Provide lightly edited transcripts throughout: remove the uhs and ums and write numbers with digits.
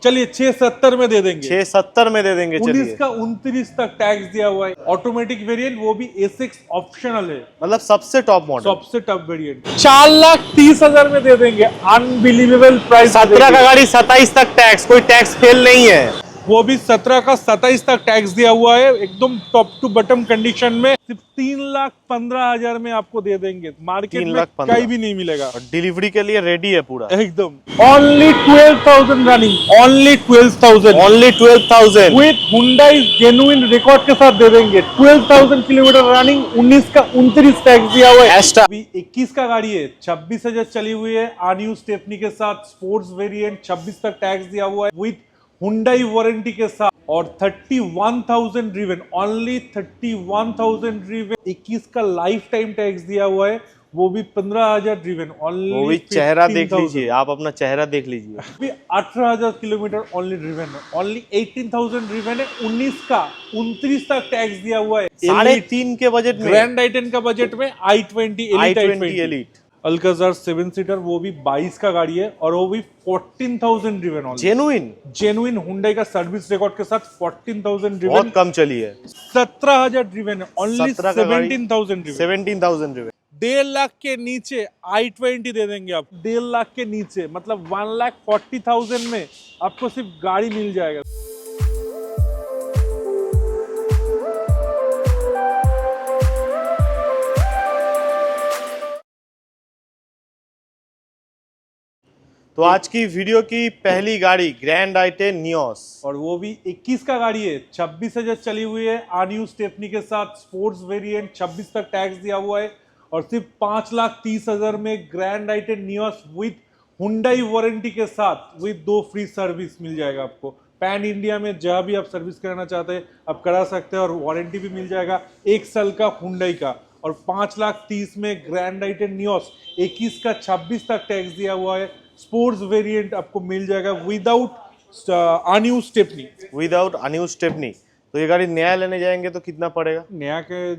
चलिए 670 में दे देंगे। 670 में दे देंगे। 19 चलिए का 29 तक टैक्स दिया हुआ है। ऑटोमेटिक वेरिएंट, वो भी A6 ऑप्शनल है, मतलब सबसे टॉप मॉडल, सबसे टॉप वेरिएंट। 4,30,000 में दे देंगे। Unbelievable price. 17 का गाड़ी 27 तक टैक्स, कोई टैक्स फेल नहीं है। वो भी 17 का 27 तक टैक्स दिया हुआ है, एकदम टॉप टू बटम कंडीशन में। सिर्फ 3,15,000 में आपको दे देंगे। मार्केट में कहीं भी नहीं मिलेगा। और डिलीवरी के लिए रेडी है पूरा एकदम। Only 12,000 running, only 12,000, only 12,000 with Hyundai genuine record के साथ दे देंगे। 12,000 किलोमीटर रनिंग, 19 का 29 टैक्स दिया हुआ है। अभी 21 का गाड़ी है, 26,000 चली हुई है। आरन्यू स्टेपनी के साथ स्पोर्ट्स वेरिएंट, 26 तक टैक्स दिया हुआ है विथ हुंडई वारंटी के साथ। और 31,000 ड्रिवन, ओनली 31,000 ड्रिवन। 21 का लाइफ टाइम टैक्स दिया हुआ है, वो भी 15,000 ड्रिवन, ओनली। वो भी चेहरा देख लीजिए, आप अपना चेहरा देख लीजिए। अभी 18,000 किलोमीटर ओनली ड्रिवन है, ओनली 18,000 ड्रिवन है। 19 का 29 तक टैक्स दिया हुआ है। 3.5 के बजट में, ग्रैंड i10 का बजट में i20 एलीट अल्काजार 7 सीटर, वो भी 22 का गाड़ी है और वो भी 14,000 ड्रिवन। जेन्युइन हुंडई का सर्विस रिकॉर्ड के साथ 14,000 ड्रिवन। बहुत कम चली है। 17,000 ड्रिवन है, ओनली 17,000 ड्रिवन। 17,000 ड्रिवन। 1.5 लाख के नीचे i20 दे देंगे आप। 1.5 लाख के नीचे मतलब 1,40,000 में आपको सिर्फ गाड़ी मिल जाएगा। तो आज की वीडियो की पहली गाड़ी ग्रैंड i10 नियोस, और वो भी 21 का गाड़ी है, 26,000 चली हुई है। आरन्यू स्टेपनी के साथ स्पोर्ट्स वेरिएंट, 26 तक टैक्स दिया हुआ है। और सिर्फ 5,30,000 में grand i10 Nios with Hyundai warranty के साथ विथ 2 फ्री सर्विस मिल जाएगा आपको। पैन इंडिया में जहाँ भी आप सर्विस कराना चाहते हैं आप करा सकते हैं, और वारंटी भी मिल जाएगा 1 साल का हुंडई का। और 5,30,000 में ग्रैंड i10 नियोस, 21 का 26 तक टैक्स दिया हुआ है। स्पोर्ट्स वेरिएंट आपको मिल जाएगा विदाउट आरन्यू स्टेपनी। तो ये गाड़ी नया लेने जाएंगे तो कितना पड़ेगा? नया के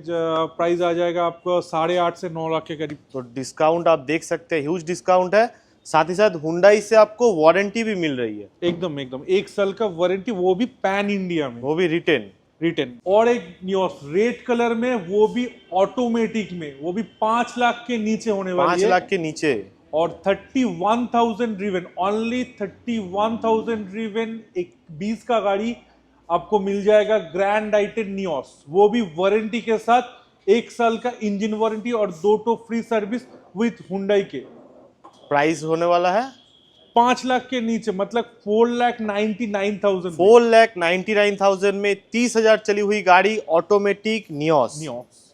प्राइस आ जाएगा आपको 8.5 से 9 लाख के करीब। तो डिस्काउंट आप देख सकते हैं, ह्यूज डिस्काउंट है। साथ ही साथ हुंडई से आपको वारंटी भी मिल रही है। एकदम 1 साल का वारंटी, वो भी पैन इंडिया में, वो भी रिटेन। और एक नियोस रेड कलर में, वो भी ऑटोमेटिक में, वो भी 5 लाख के नीचे होने वाली है। 5 लाख के नीचे और 31,000 ड्रिवन, ओनली 31,000 ड्रिवन। 20 का गाड़ी आपको मिल जाएगा ग्रैंड i10 नियोस, वो भी वारंटी के साथ 1 साल का इंजन वारंटी और 2 फ्री सर्विस विथ हुंडई के। प्राइस होने वाला है 5 लाख के नीचे, मतलब 4,99,000। 4,99,000 में 30,000 चली हुई गाड़ी ऑटोमेटिक नियोस।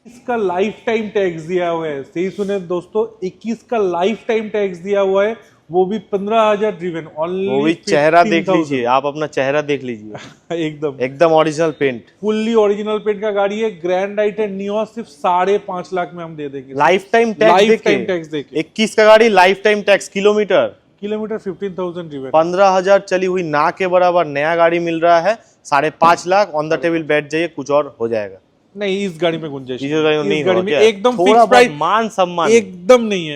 इसका लाइफ टाइम टैक्स दिया हुआ है, सही सुने दोस्तों, 21 का लाइफ टाइम टैक्स दिया हुआ है, वो भी 15,000 ड्रिवन, ओनली। वो भी चेहरा देख लीजिए, आप अपना चेहरा देख लीजिए। एकदम original paint, fully original paint का गाड़ी है। ग्रैंड i10 नियोस सिर्फ 5.5 लाख में हम दे देंगे। लाइफ टाइम टैक्स देके 21 का गाड़ी, life time tax. Kilometre 15,000 driven, 15,000 चली हुई, ना के बराबर नया गाड़ी मिल रहा है। 5.5 लाख। ऑन द टेबल बैठ जाइए, कुछ और हो जाएगा। नहीं, इस गाड़ी में गुंजाइश इस गाड़ी में एकदम फिक्स प्राइस, मान सम्मान एकदम नहीं है।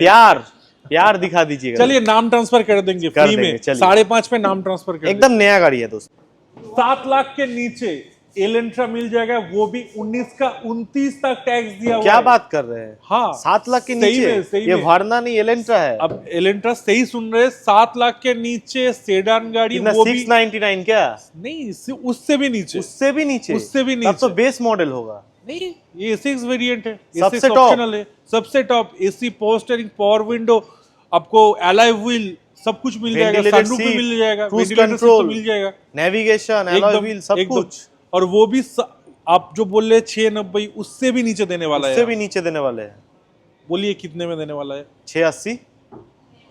प्यार दिखा दीजिएगा। चलिए नाम ट्रांसफर कर देंगे फ्री में, 5.5 पे नाम ट्रांसफर कर एकदम नया गाड़ी है दोस्तों। 7 लाख के नीचे एलेंट्रा मिल जाएगा, वो भी 19 का 29 तक टैक्स दिया हुआ है। क्या बात कर रहे हैं? हाँ, 7 लाख के नीचे ये वर्ना नहीं, एलेंट्रा है। अब एलेंट्रा सही सुन रहे, 7 लाख के नीचे सेडान गाड़ी, वो 699 क्या? नहीं, उससे भी नीचे, तब तो बेस मॉडल होगा। नहीं, ये A6 वेरिएंट है, सबसे ऑप्शनल है, सबसे top. AC, power steering, power window, आपको एलॉय व्हील सब कुछ मिल जाएगा, सनरूफ भी मिल जाएगा, क्रूज कंट्रोल मिल जाएगा, नेविगेशन, एलॉय व्हील, सब कुछ। और वो भी आप जो बोल रहे 690, उससे भी नीचे देने वाला है। उससे भी नीचे देने वाले हैं। बोलिए कितने में देने वाला है? 680।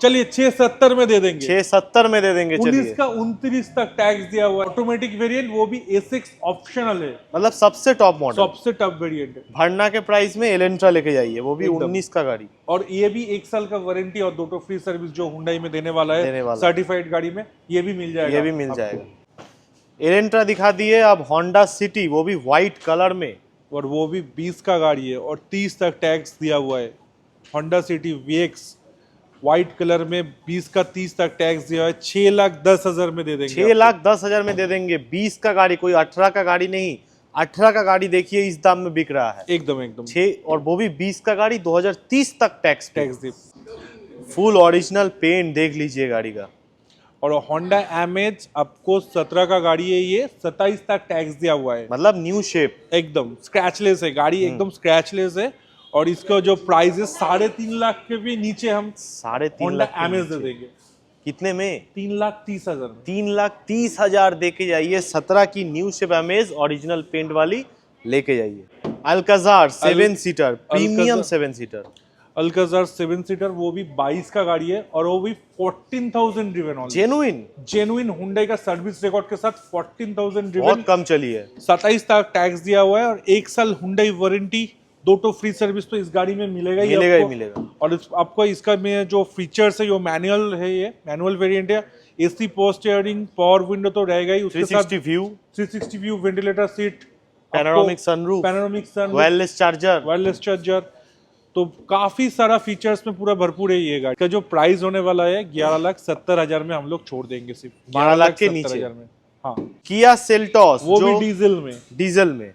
चलिए 670 में दे देंगे। 670 में दे देंगे। 19 का 29 तक टैक्स दिया हुआ है। ऑटोमेटिक वेरिएंट, वो भी A6 ऑप्शनल है, मतलब सबसे टॉप मॉडल, सबसे टॉप वेरिएंट है। भरना के प्राइस में एलेंट्रा लेके जाइए, वो भी 19 का गाड़ी। और ये भी 1 साल का वारंटी और 2 फ्री सर्विस जो हुंडई में देने वाला है, सर्टिफाइड गाड़ी में, ये भी मिल जाएगा। एलेंट्रा दिखा दिए। अब होंडा सिटी, वो भी व्हाइट कलर में, और वो भी 20 का गाड़ी है और 30 तक टैक्स दिया हुआ है। Honda city VX, white colour में 20 का 30 तक टैक्स दिया है, 6,10,000 में दे देंगे 6,10,000 में दे देंगे। 20 का गाड़ी, कोई 18 का गाड़ी नहीं, 18 का गाड़ी देखिए इस दाम में बिक रहा है। एकदम एकदम 6 और वो भी 20 का गाड़ी 2030 तक टैक्स टैक्स दी। फुल ओरिजिनल पेंट देख लीजिए गाड़ी का। और होंडा एमेज आपको 17 का गाड़ी है, ये 27 तक टैक्स दिया हुआ है, मतलब न्यू शेप। एकदम स्क्रैचलेस है गाड़ी, एकदम स्क्रैचलेस है। और इसका जो प्राइस है 3.5 लाख के भी नीचे हम 3.5 होंडा लाख के एमेज दे नीचे। देंगे। कितने में? 3,30,000 में। 3,30,000 दे के जाइए। 17 की new shape Amaze original paint वाली लेके जाइए। Alcazar 7 seater, premium 7 seater. Alcazar 7 seater, वो भी 22 का गाड़ी है और वो भी 14,000 ड्रिवन ऑनली। जेन्युइन हुंडई का सर्विस रिकॉर्ड के साथ 14,000 ड्रिवन, बहुत कम चली है। 27 तक टैक्स दिया हुआ है और 1 साल हुंडई वारंटी, 2 तो फ्री सर्विस तो इस गाड़ी में मिलेगा ही आपको। मिलेगा। और आपको इसका में जो फीचर्स है, जो मैनुअल है, ये मैनुअल वेरिएंट है। AC power steering, power window तो रहेगा ही, उसके साथ 360 view, ventilator seat, panoramic sunroof, wireless charger, तो काफी सारा फीचर्स में पूरा भरपूर है ये गाड़ी का। जो प्राइस होने वाला है 11,70,000 में हम लोग छोड़ देंगे, सिर्फ 12 लाख के नीचे। 11,70,000 में। हाँ, किया सेल्टोस, वो भी डीजल में।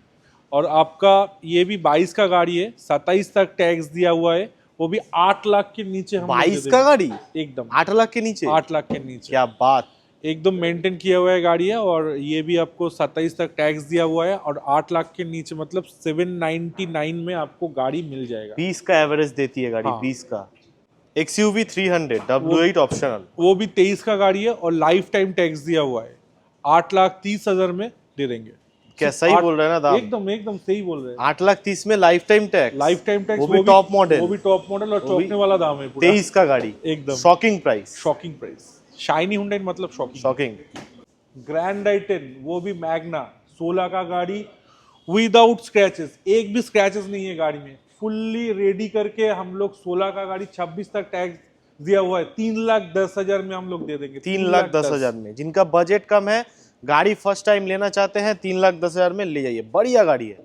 और आपका ये भी 22 का गाड़ी है, 27 तक टैक्स दिया हुआ है, वो भी 8 लाख के नीचे हम 22 का गाड़ी एकदम 8 लाख के नीचे। 8 लाख के नीचे, क्या बात। एकदम मेंटेन किया हुआ है गाड़ी है। और ये भी आपको 27 तक टैक्स दिया हुआ है और 8 लाख के नीचे, मतलब 799 में आपको गाड़ी मिल जाएगा। 20 का एवरेज देती है गाड़ी। हाँ। 20 का XUV 300 W8 ऑप्शनल, वो भी 23 का गाड़ी है और लाइफ टाइम टैक्स दिया हुआ है, 8,30,000 में दे देंगे। क्या सही बोल रहे हैं ना दाम? एकदम सही बोल रहे हैं। 8,30,000 में लाइफ टाइम टैक्स, वो भी टॉप मॉडल, वो भी टॉप मॉडल और चौंकने वाला दाम है पूरा। 23 का गाड़ी, एकदम शॉकिंग प्राइस। शाइनी हुंडई मतलब शॉकिंग। ग्रैंड आइटेन, वो भी मैग्ना 16 का गाड़ी, विदाउट स्क्रैचेस, एक भी स्क्रैचेस नहीं है गाड़ी में, फुल्ली रेडी करके हम लोग 16 का गाड़ी 26 तक टैक्स दिया हुआ है, 3,10,000 में हम लोग दे देंगे। 3,10,000 में, जिनका बजट कम है, गाड़ी फर्स्ट टाइम लेना चाहते हैं, 3,10,000 में ले जाइए, बढ़िया गाड़ी है।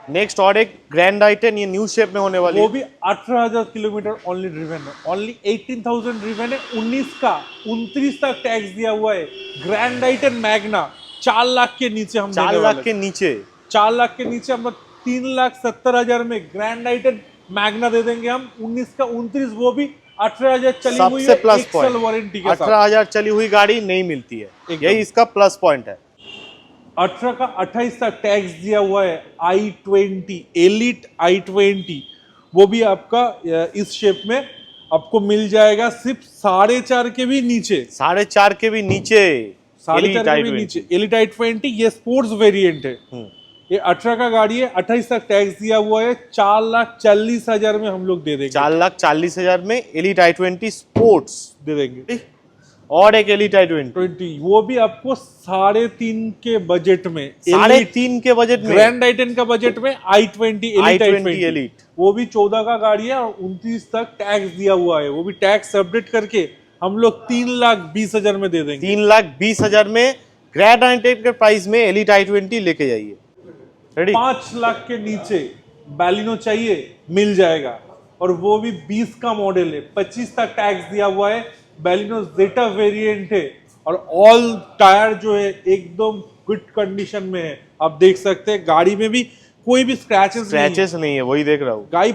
नेक्स्ट और एक ग्रैंड आइटेन, ये न्यू शेप में होने वाली, वो भी 18,000 किलोमीटर ओनली ड्रिवन है, ओनली 18,000 ड्रिवन है, 19 का 29 तक टैक्स दिया हुआ है। ग्रैंड आइटेन मैग्ना 4 लाख के नीचे हम 4 लाख के नीचे, 4 लाख के नीचे हम 3,70,000 में ग्रैंड आइटेन मैग्ना दे देंगे हम। 19 का 29, वो भी 18,000 चली हुई है, प्लस 1 साल वारंटी के साथ। 18,000 चली हुई गाड़ी नहीं मिलती है, यही इसका प्लस पॉइंट है। 18 का 28 तक टैक्स दिया हुआ है। i20 एलिट i20, वो भी आपका इस शेप में आपको मिल जाएगा सिर्फ 4.5 के भी नीचे, 4.5 के भी नीचे, 4.5 के भी नीचे एलिट i20। ये स्पोर्ट्स वेरिएंट है, ये 18 का गाड़ी है, 28 तक टैक्स दिया हुआ है, 4,40,000 में हम लोग दे देंगे। 4,40,000 में एलिट i20 स्पोर्ट्स दे देंगे। और एक एलिट i20, वो भी आपको 3.5 के बजट में, 3.5 के बजट में, ग्रैंड आइटेन का बजट में i20 एलिट, वो भी 14 का गाड़ी है और 29 तक टैक्स दिया हुआ है, वो भी टैक्स अपडेट करके हम लोग 3,20,000 में दे देंगे। 3,20,000 में ग्रैंड आइटेन के प्राइस में एलिट i20 लेके जाइए। रेडी? 5 लाख के नीचे बैलिनो चाहिए, मिल जाएगा, और वो भी 20 का मॉडल है, 25 तक टैक्स दिया हुआ है। बैलिनो जेटा वेरिएंट है और ऑल टायर जो है एकदम गुड कंडीशन में है, आप देख सकते हैं। गाड़ी में भी कोई भी स्क्रैचेस नहीं है, वही देख रहा हूँ। गाड़ी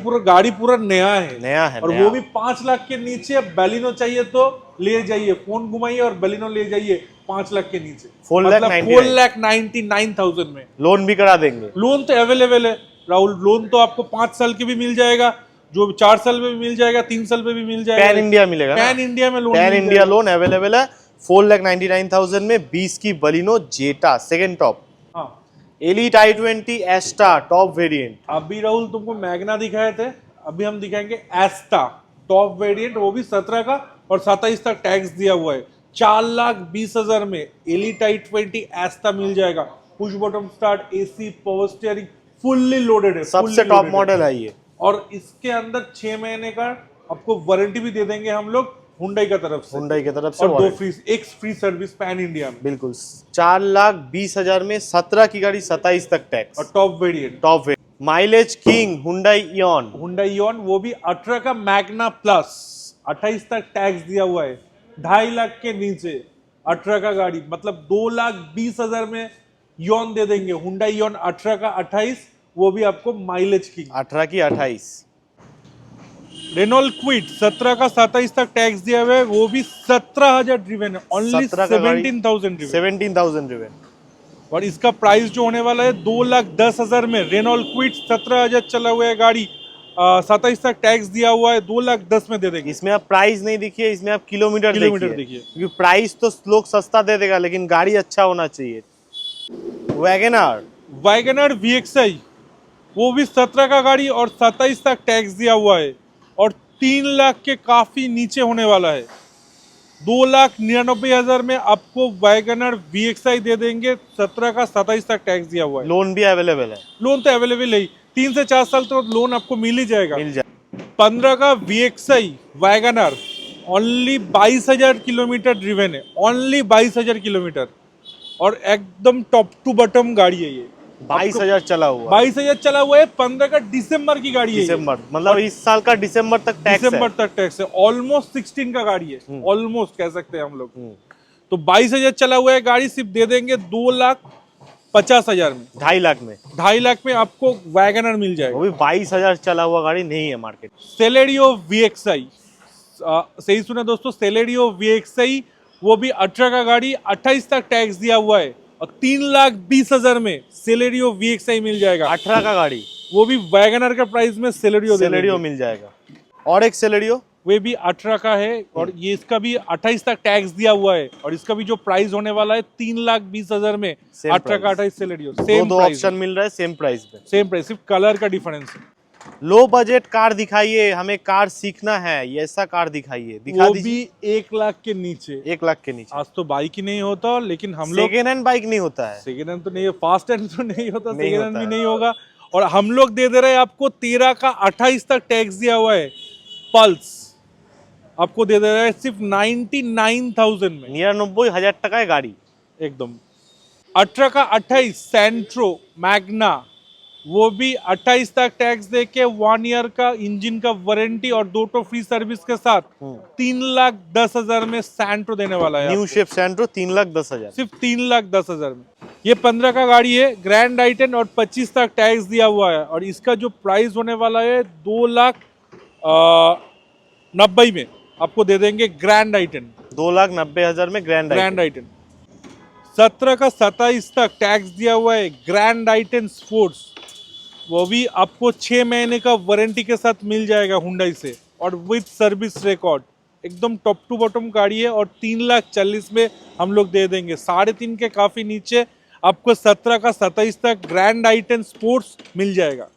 पूरा नया है और नया। वो भी 5 लाख के नीचे। बैलिनो चाहिए तो ले जाइए, फोन घुमाइए और बैलिनो ले जाइए 5 लाख के नीचे, 4,99,000 में। लोन भी करा देंगे, लोन तो अवेलेबल है राहुल, लोन तो आपको 5 साल के भी मिल जाएगा, जो 4 साल में भी मिल जाएगा, 3 साल में भी मिल जाएगा। पैन इंडिया मिलेगा, पैन इंडिया में loan, pan India loan available है। 4,99,000 में 20 की बलिनो जेटा second top, elite i20 एस्टा top variant. अभी राहुल तुमको मैग्ना दिखाए थे, अभी हम दिखाएंगे एस्टा टॉप वेरिएंट, वो भी 17 का और 27 तक टैक्स दिया हुआ है। 4,20,000 में एलिट i20 एस्टा मिल जाएगा, push button start, AC, power steering, fully loaded है, सबसे टॉप मॉडल है ये। और इसके अंदर 6 महीने का आपको वारंटी भी दे देंगे हम लोग हुंडई की तरफ से, और 2 फ्री, एक फ्री सर्विस पैन इंडिया में। बिल्कुल। 4,20,000 में 17 की गाड़ी, 27 तक टैक्स, और top variant. Mileage king Hyundai ion, वो भी 18 का मैग्ना प्लस, 28 तक टैक्स दिया हुआ है, 2.5 लाख के नीचे 18 का गाड़ी, मतलब 2,20,000 में यॉन दे देंगे। हुंडई यॉन 18 का 28, वो भी आपको माइलेज की। 18 की 28। रेनॉल्ट क्विड 17 का 27 तक टैक्स दिया हुआ है, वो भी 17,000 ड्रिवन है, ओनली 17,000 ड्रिवन। 17,000 ड्रिवन। और इसका प्राइस जो होने वाला है 2,10,000 में। रेनॉल्ट क्विड 17,000 चला हुआ है गाड़ी, 27 तक टैक्स दिया हुआ है, 2,10,000 में दे देंगे। इसमें आप प्राइस नहीं देखिए, इसमें आप किलोमीटर देखिए। क्योंकि प्राइस तो लोग सस्ता दे देगा, लेकिन गाड़ी अच्छा होना चाहिए। वैगनर VXI, वो भी 17 का गाड़ी और 27 तक टैक्स दिया हुआ है, और 3 लाख के काफी नीचे होने वाला है। 2,99,000 में आपको वैगनर VXI दे देंगे, 17 का 27 तक टैक्स दिया हुआ है। लोन भी अवेलेबल है। लोन तो अवेलेबल है, 3 से 4 साल तो लोन आपको मिल ही जाएगा। 15 का VXI Wagner only 22,000 kilometre driven है, ओनली 22,000 किलोमीटर, और एकदम टॉप टू बॉटम गाड़ी है ये। 22,000 चला हुआ। 22,000 चला हुआ है, 15 का दिसंबर की गाड़ी है। दिसंबर मतलब इस साल का दिसंबर तक टैक्स है। ऑलमोस्ट 16 का गाड़ी है, ऑलमोस्ट कह सकते हैं हम लोग। तो 22,000 चला हुआ है गाड़ी, सिर्फ दे देंगे 2,50,000 में। 2.5 लाख में। 2.5 लाख में आपको वैगनर मिल जाएगा। वो भी 22,000 चला हुआ गाड़ी नहीं है मार्केट। सेलेरियो VXI, सही सुना दोस्तों, सेलेरियो VXI, वो भी 18 का गाड़ी, 28 तक टैक्स दिया हुआ है, और 3,20,000 में सेलेरियो VXI मिल जाएगा। 18 का गाड़ी, वो भी वैगनर का प्राइस में सेलेरियो मिल जाएगा। और एक सेलेरियो, वे भी 18 का है, और ये इसका भी 28 तक टैक्स दिया हुआ है, और इसका भी जो प्राइस होने वाला है 3,20,000 में। 18 का 28 सेलेरियो, सेम दो ऑप्शन मिल रहा है सेम प्राइस पे। सेम प्राइस, सिर्फ कलर का डिफरेंस है। लो बजट कार दिखाइए, हमें कार सीखना है, ये ऐसा कार दिखाइए, दिखा दीजिए। वो भी 1 लाख के नीचे। 1 लाख के नीचे। आज तो बाइक ही नहीं होता, लेकिन हम लोग सेकेंड हैंड बाइक नहीं होता है। सेकेंड हैंड तो नहीं है, फास्ट हैंड तो नहीं होता, सेकेंड हैंड भी नहीं होगा। और हम लोग दे रहे हैं आपको 13 का 28 तक टैक्स दिया हुआ है। पल्स आपको दे रहा है सिर्फ 99,000 में। 99,000 टका है गाड़ी एकदम। 18 का 28 सेंट्रो मैग्ना, वो भी 28 तक टैक्स देके 1 ईयर का इंजन का वारंटी और 2 टो फ्री सर्विस के साथ 3,10,000 में सेंट्रो देने वाला है। न्यू शेप सेंट्रो 3,10,000, सिर्फ 3,10,000 में। ये 15 का गाड़ी है, ग्रैंड आइटन, और 25 तक टैक्स दिया हुआ है, और इसका जो प्राइस होने वाला है 2,90,000 में आपको दे देंगे ग्रैंड आइटन। 2,90,000 में ग्रैंड आइटन। 17 का 27 तक टैक्स दिया हुआ है, ग्रैंड आइटन स्पोर्ट्स, वो भी आपको 6 महीने का वारंटी के साथ मिल जाएगा हुंडई से, और विद सर्विस रिकॉर्ड। एकदम टॉप टू बॉटम गाड़ी है, और 3,40,000 में हम लोग दे देंगे। 3.5 के काफी नीचे आपको 17 का 27 तक ग्रैंड आइटन स्पोर्ट्स मिल जाएगा।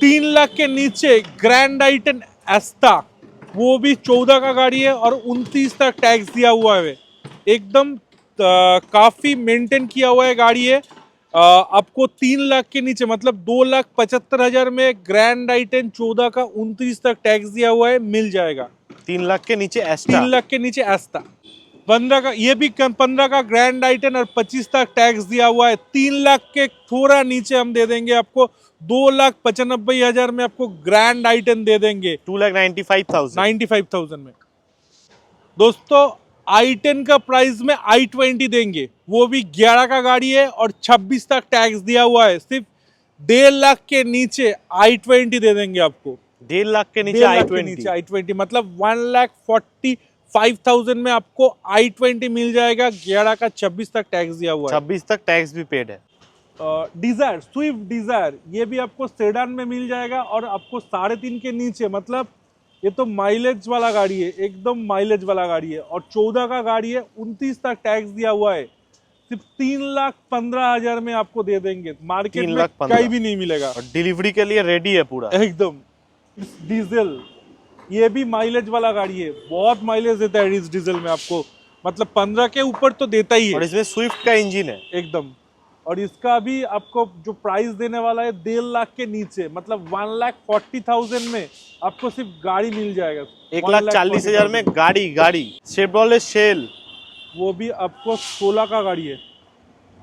3 लाख के नीचे ग्रैंड आइटन एस्टा, वो भी 14 का गाड़ी है, और 29 तक टैक्स दिया हुआ है। एकदम काफी मेंटेन किया हुआ है गाड़ी है। आपको 3 लाख के नीचे, मतलब 2,75,000 में ग्रैंड आइटन 14 का 29 तक टैक्स दिया हुआ है, मिल जाएगा। 3 लाख के नीचे एस्टा। 3 लाख के नीचे एस्टा। 15 का, ये भी 15 का ग्रैंड आइटन और 25 तक टैक्स दिया हुआ है। 3 लाख के थोड़ा नीचे हम दे देंगे आपको, 2,95,000 में आपको ग्रैंड आइटन दे देंगे। 2,95,000 में। दोस्तों i10 का प्राइस में i20 देंगे, वो भी 11 का गाड़ी है, और 26 तक टैक्स दिया हुआ है। सिर्फ 1.5 लाख के नीचे i20 दे देंगे आपको। 1.5 लाख के नीचे i20, मतलब 1,45,000 में आपको i20 मिल जाएगा। 11 का 26 तक टैक्स दिया हुआ है। 26 तक टैक्स भी पेड है। डिजायर, स्विफ्ट डिजायर, ये भी आपको सेडान में मिल जाएगा, और आपको 3.5 के नीचे, मतलब ये तो माइलेज वाला गाड़ी है, एकदम माइलेज वाला गाड़ी है, और 14 का गाड़ी है, 29 तक टैक्स दिया हुआ है। सिर्फ 3,15,000 में आपको दे देंगे। मार्केट में कहीं भी नहीं मिलेगा, और डिलीवरी के लिए रेडी है पूरा एकदम। डीजल, ये भी माइलेज वाला गाड़ी है, बहुत माइलेज देता है इस डीजल में आपको, मतलब 15 के ऊपर तो देता ही है। और इसमें स्विफ्ट का इंजन है एकदम। और इसका भी आपको जो प्राइस देने वाला है 1.5 लाख के नीचे, मतलब 1,40,000 में आपको सिर्फ गाड़ी मिल जाएगा। 1,40,000 में गाड़ी शेवरोलेट शेल, वो भी आपको 16 का गाड़ी है,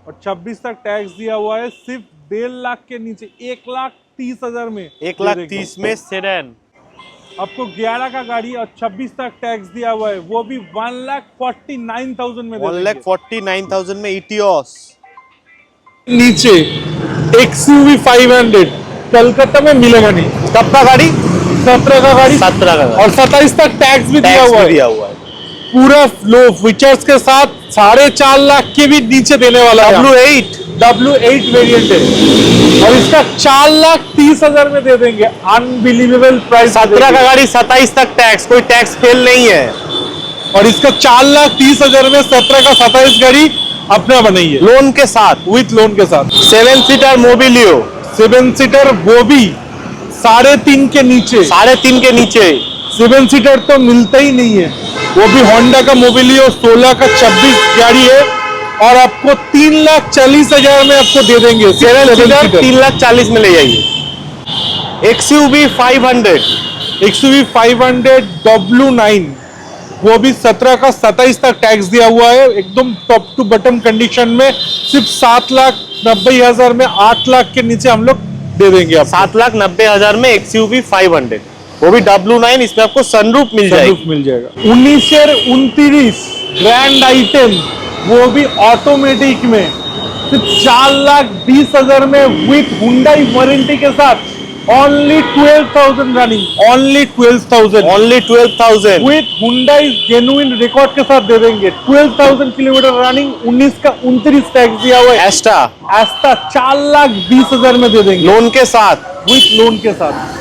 और 26 तक टैक्स दिया हुआ है। सिर्फ 1.5 लाख के नीचे, 1,30,000 में। 1,30,000 में सेडान। आपको 11 का गाड़ी और 26 तक टैक्स दिया हुआ है, वो भी 1,49,000 में दे देंगे। 1,49,000 में इटियोस। नीचे XUV 500 कलकत्ता में मिलेगा नहीं। कब का गाड़ी? 17 का गाड़ी, 17 का गाड़ी। और 27 तक टैक्स भी दिया टैक्स हुआ भी है। दिया हुआ है। पूरा लो फीचर्स के साथ 4.5 लाख के भी नीचे देने वाला है। W8 वेरिएंट है और इसका 4,30,000 में दे देंगे। Unbelievable price. 17 का गाड़ी, 27 तक टैक्स, कोई टैक्स फेल नहीं है। और इसका 4,30,000 में 17 का 27 गाड़ी अपना बनाइए, लोन के साथ, विथ लोन के साथ। 7 सीटर मोबिलियो, 7 सीटर वो भी 3.5 के नीचे। 3.5 के नीचे। 7 सीटर तो मिलता ही नहीं है, वो भी होंडा का मोबिलियो 16 का 26 गाड़ी है और आपको 3,40,000 में आपको दे देंगे। 7 सीटर 3,40,000 में ले जाइए। XUV 500, XUV 500 W9 वो भी 17 का 27 तक टैक्स दिया हुआ है, एकदम टॉप टू बटम कंडीशन में। सिर्फ 7,90,000 में 8 लाख के नीचे हम लोग दे देंगे आपको। 7,90,000 में XUV 500, वो भी W9। इसमें आपको सनरूफ मिल जाएगी। मिल जाएगा। 1929 ग्रैंड आइटम वो भी ऑटोमेटिक में सिर्फ 4,20,000 में विथ हुंडई वारंटी के साथ। Only 12,000 running, only 12,000 with Hyundai genuine record के साथ दे देंगे। 12,000 किलोमीटर रनिंग, 19 का 29 टैक्स दिया हुआ है। एस्टा 4,20,000 में दे देंगे, लोन के साथ, विथ लोन के साथ।